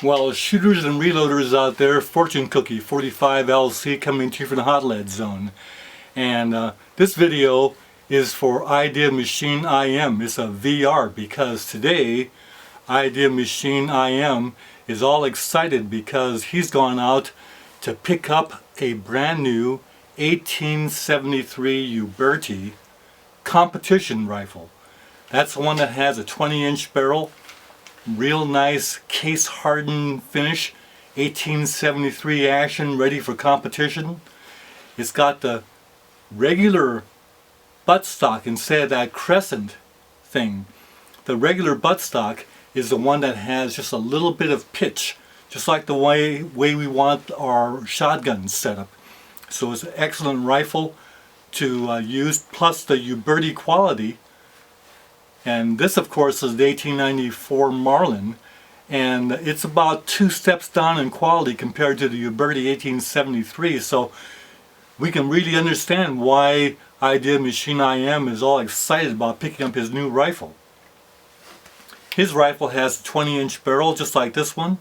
Well, shooters and reloaders out there, Fortune Cookie 45 LC coming to you from the Hot Lead Zone. And this video is for Idea Machine IM. It's a VR because today Idea Machine IM is all excited because he's gone out to pick up a brand new 1873 Uberti competition rifle. That's the one that has a 20-inch barrel, real nice case hardened finish, 1873 action, ready for competition. It's got the regular buttstock instead of that crescent thing. The regular buttstock is the one that has just a little bit of pitch, just like the way we want our shotguns set up. So it's an excellent rifle to use, plus the Uberti quality. And this, of course, is the 1894 Marlin, and it's about 2 steps down in quality compared to the Uberti 1873. So we can really understand why Idea Machine IM is all excited about picking up his new rifle. His rifle has a 20-inch barrel, just like this one.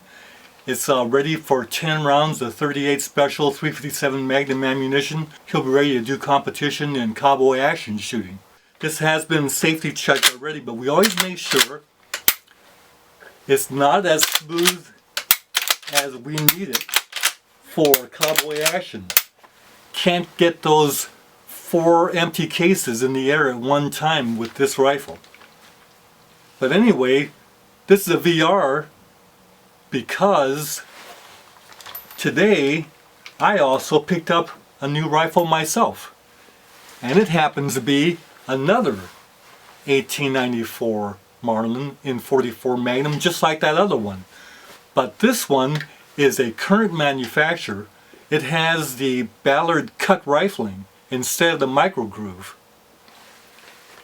It's ready for 10 rounds of 38 special 357 Magnum ammunition. He'll be ready to do competition and cowboy action shooting. This has been safety checked already, but we always make sure it's not as smooth as we need it for cowboy action. Can't get those 4 empty cases in the air at one time with this rifle. But anyway, this is a VR because today I also picked up a new rifle myself. And it happens to be another 1894 Marlin in 44 Magnum, just like that other one. But this one is a current manufacturer. It has the Ballard cut rifling instead of the micro groove.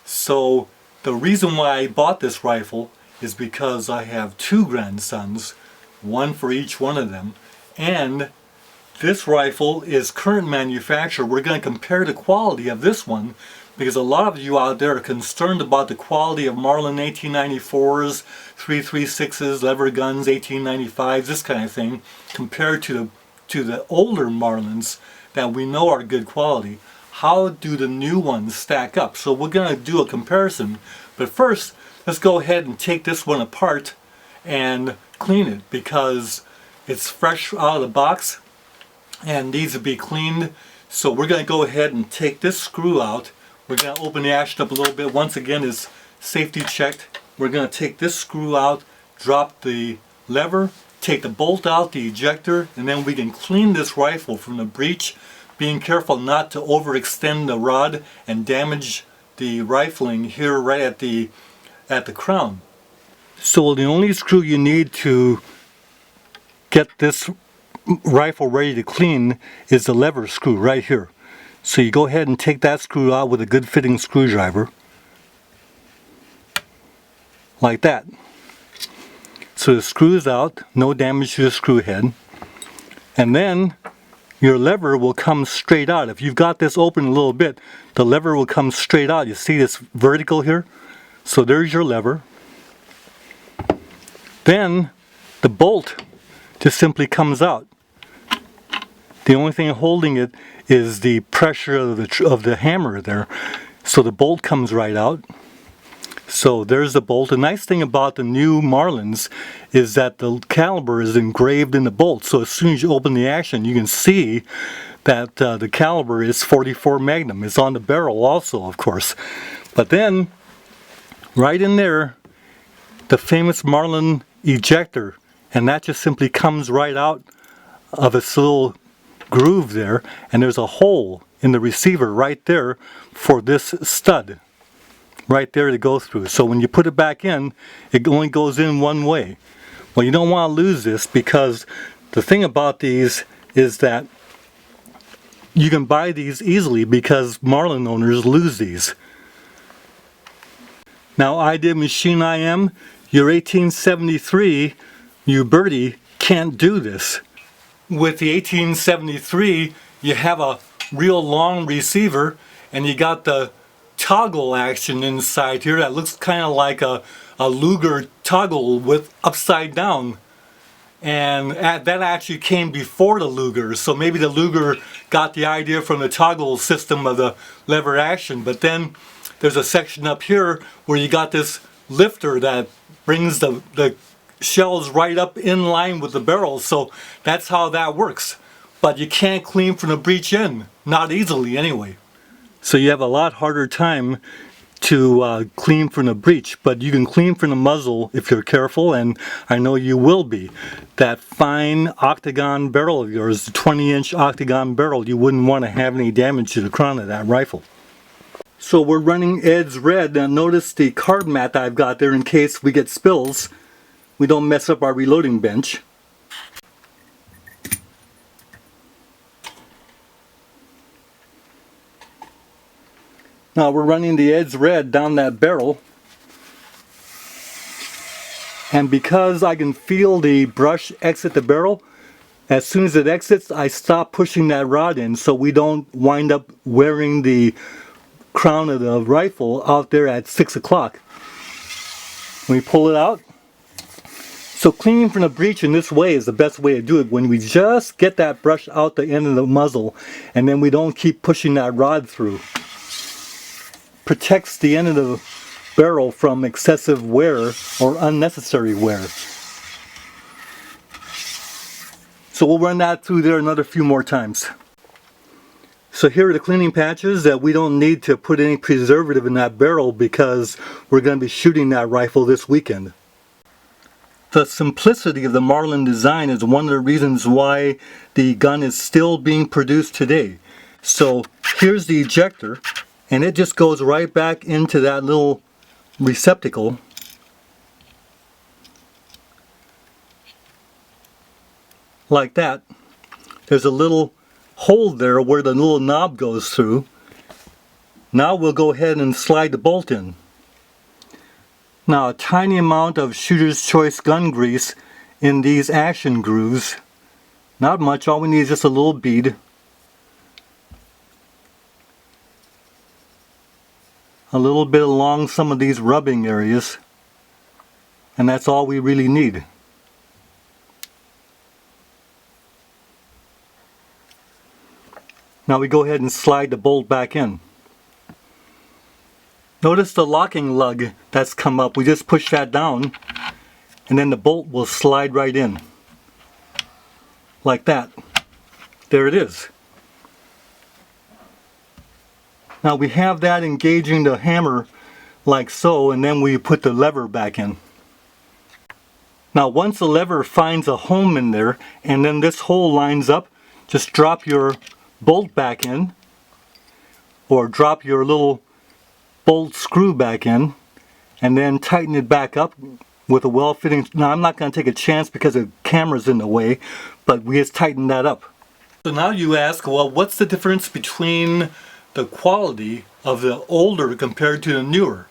So the reason why I bought this rifle is because I have 2 grandsons, one for each one of them, and this rifle is current manufacturer. We're going to compare the quality of this one because a lot of you out there are concerned about the quality of Marlin 1894s, 336s, lever guns, 1895s, this kind of thing, compared to the older Marlins that we know are good quality. How do the new ones stack up? So we're going to do a comparison, but first let's go ahead and take this one apart and clean it because it's fresh out of the box and needs to be cleaned. So we're going to go ahead and take this screw out. We're going to open the action up a little bit. Once again, it's safety checked. We're going to take this screw out, drop the lever, take the bolt out, the ejector, and then we can clean this rifle from the breech, being careful not to overextend the rod and damage the rifling here right at the crown. So the only screw you need to get this rifle ready to clean is the lever screw right here. So you go ahead and take that screw out with a good fitting screwdriver, like that. So the screw is out, no damage to the screw head, and then your lever will come straight out. If you've got this open a little bit, the lever will come straight out. You see this vertical here? So there's your lever. Then the bolt just simply comes out. The only thing holding it is the pressure of the hammer there. So the bolt comes right out. So there's the bolt. The nice thing about the new Marlins is that the caliber is engraved in the bolt. So as soon as you open the action, you can see that the caliber is 44 Magnum. It's on the barrel also, of course. But then, right in there, the famous Marlin ejector, and that just simply comes right out of its little groove there, and there's a hole in the receiver right there for this stud right there to go through. So when you put it back in, it only goes in one way. Well, you don't want to lose this because the thing about these is that you can buy these easily because Marlin owners lose these. Now Idea Machine IM, your 1873 Uberti can't do this. With the 1873, you have a real long receiver and you got the toggle action inside here that looks kind of like a Luger toggle with upside down. and that actually came before the Luger, so maybe the Luger got the idea from the toggle system of the lever action. But then there's a section up here where you got this lifter that brings the shells right up in line with the barrel, so that's how that works. But you can't clean from the breech in, not easily anyway. So you have a lot harder time to clean from the breech, but you can clean from the muzzle if you're careful, and I know you will be. That fine octagon barrel of yours, the 20-inch octagon barrel, you wouldn't want to have any damage to the crown of that rifle. So we're running Ed's Red. Now notice the carb mat that I've got there in case we get spills. We don't mess up our reloading bench. Now we're running the Ed's Red down that barrel, and because I can feel the brush exit the barrel, as soon as it exits I stop pushing that rod in so we don't wind up wearing the crown of the rifle out there at 6 o'clock. When we pull it out, so cleaning from the breech in this way is the best way to do it, when we just get that brush out the end of the muzzle and then we don't keep pushing that rod through. Protects the end of the barrel from excessive wear or unnecessary wear. So we'll run that through there another few more times. So here are the cleaning patches that we don't need to put any preservative in that barrel because we're going to be shooting that rifle this weekend. The simplicity of the Marlin design is one of the reasons why the gun is still being produced today. So here's the ejector, and it just goes right back into that little receptacle. Like that. There's a little hole there where the little knob goes through. Now we'll go ahead and slide the bolt in. Now a tiny amount of shooter's choice gun grease in these action grooves. Not much, all we need is just a little bead. A little bit along some of these rubbing areas, and that's all we really need. Now we go ahead and slide the bolt back in. Notice the locking lug that's come up. We just push that down and then the bolt will slide right in. Like that. There it is. Now we have that engaging the hammer like so, and then we put the lever back in. Now once the lever finds a home in there and then this hole lines up, just drop your bolt back in, or drop your little bolt screw back in, and then tighten it back up with a well-fitting. Now I'm not going to take a chance because the camera's in the way, but we just tighten that up. So now you ask, well, what's the difference between the quality of the older compared to the newer?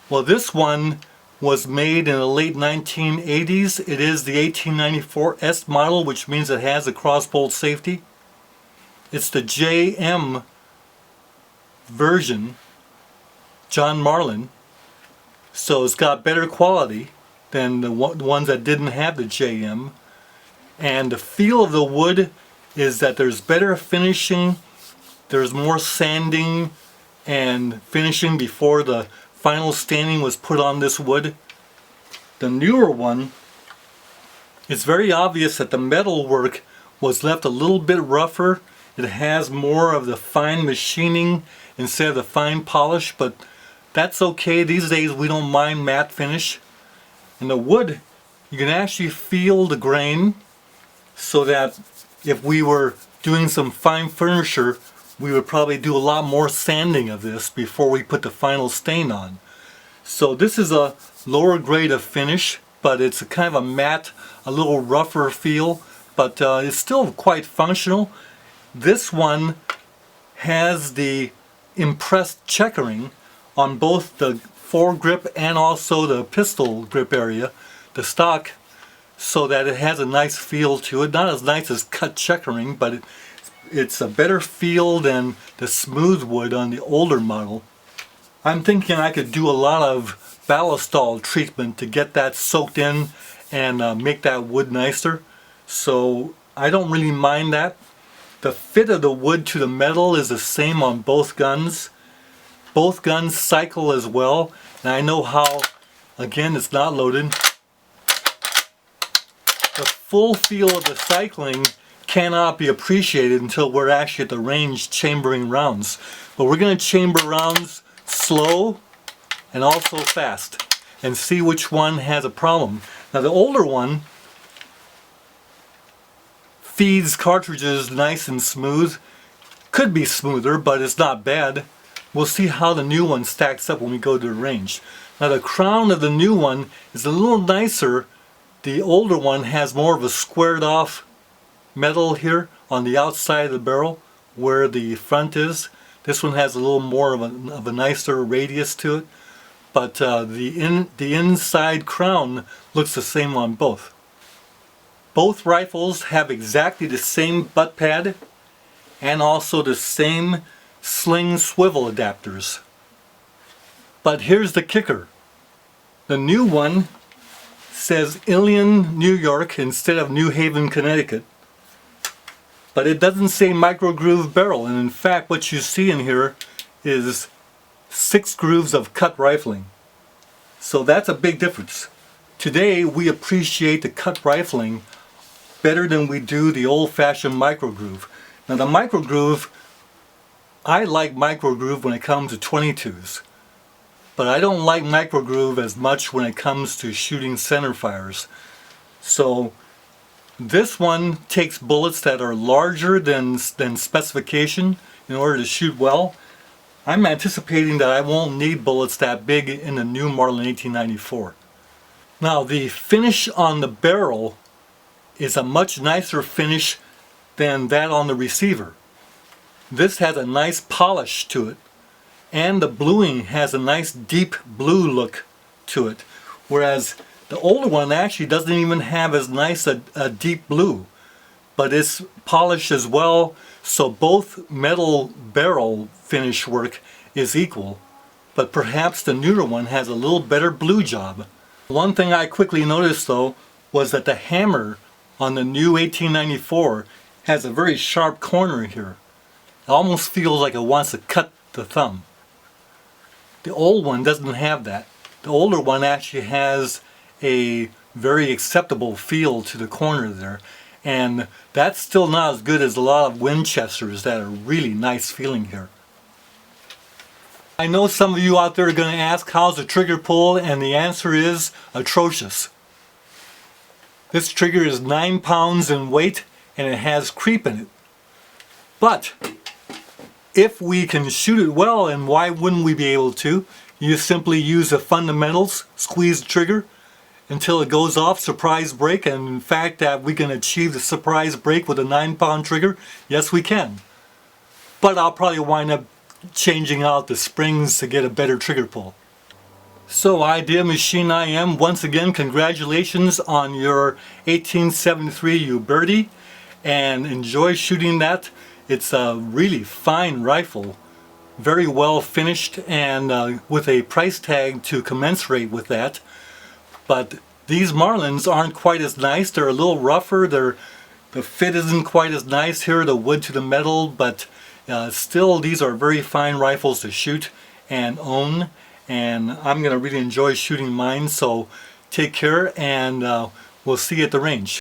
Well, this one was made in the late 1980s. It is the 1894 S model, which means it has a crossbolt safety. It's the JM version, John Marlin, so it's got better quality than the ones that didn't have the JM. And the feel of the wood is that there's better finishing, there's more sanding and finishing before the final staining was put on this wood. The newer one, it's very obvious that the metal work was left a little bit rougher. It has more of the fine machining instead of the fine polish, but that's okay. These days we don't mind matte finish. And the wood, you can actually feel the grain, so that if we were doing some fine furniture, we would probably do a lot more sanding of this before we put the final stain on. So this is a lower grade of finish, but it's a kind of a matte, a little rougher feel, but it's still quite functional. This one has the impressed checkering on both the foregrip and also the pistol grip area, the stock, so that it has a nice feel to it. Not as nice as cut checkering, but it's a better feel than the smooth wood on the older model. I'm thinking I could do a lot of ballistol treatment to get that soaked in and make that wood nicer. So I don't really mind that. The fit of the wood to the metal is the same on both guns. Both guns cycle as well, and I know how, again, it's not loaded. The full feel of the cycling cannot be appreciated until we're actually at the range chambering rounds. But we're going to chamber rounds slow and also fast and see which one has a problem. Now the older one feeds cartridges nice and smooth. Could be smoother, but it's not bad. We'll see how the new one stacks up when we go to the range. Now the crown of the new one is a little nicer. The older one has more of a squared off metal here on the outside of the barrel where the front is. This one has a little more of a nicer radius to it. But the inside crown looks the same on both. Both rifles have exactly the same butt pad and also the same sling swivel adapters. But here's the kicker. The new one says Ilion, New York instead of New Haven, Connecticut. But it doesn't say micro groove barrel, and in fact what you see in here is 6 grooves of cut rifling. So that's a big difference. Today we appreciate the cut rifling better than we do the old-fashioned micro groove. Now the micro groove, I like micro groove when it comes to 22s. But I don't like micro groove as much when it comes to shooting center fires. So this one takes bullets that are larger than specification in order to shoot well. I'm anticipating that I won't need bullets that big in the new Marlin 1894. Now the finish on the barrel is a much nicer finish than that on the receiver. This has a nice polish to it, and the bluing has a nice deep blue look to it, whereas the older one actually doesn't even have as nice a deep blue, but it's polished as well, so both metal barrel finish work is equal, but perhaps the newer one has a little better blue job. One thing I quickly noticed though was that the hammer on the new 1894 has a very sharp corner here. It almost feels like it wants to cut the thumb. The old one doesn't have that. The older one actually has a very acceptable feel to the corner there, and that's still not as good as a lot of Winchesters that are really nice feeling here. I know some of you out there are going to ask how's the trigger pull, and the answer is atrocious. This trigger is 9 pounds in weight and it has creep in it. But if we can shoot it well, and why wouldn't we be able to, you simply use the fundamentals, squeeze the trigger until it goes off, surprise break, and in fact that we can achieve the surprise break with a 9-pound trigger, yes we can. But I'll probably wind up changing out the springs to get a better trigger pull. So Idea Machine IM, once again congratulations on your 1873 Uberti, and enjoy shooting that. It's a really fine rifle, very well finished, and with a price tag to commensurate with that. But these Marlins aren't quite as nice. They're a little rougher. The fit isn't quite as nice here, the wood to the metal, but still these are very fine rifles to shoot and own, and I'm going to really enjoy shooting mine. So take care, and we'll see you at the range.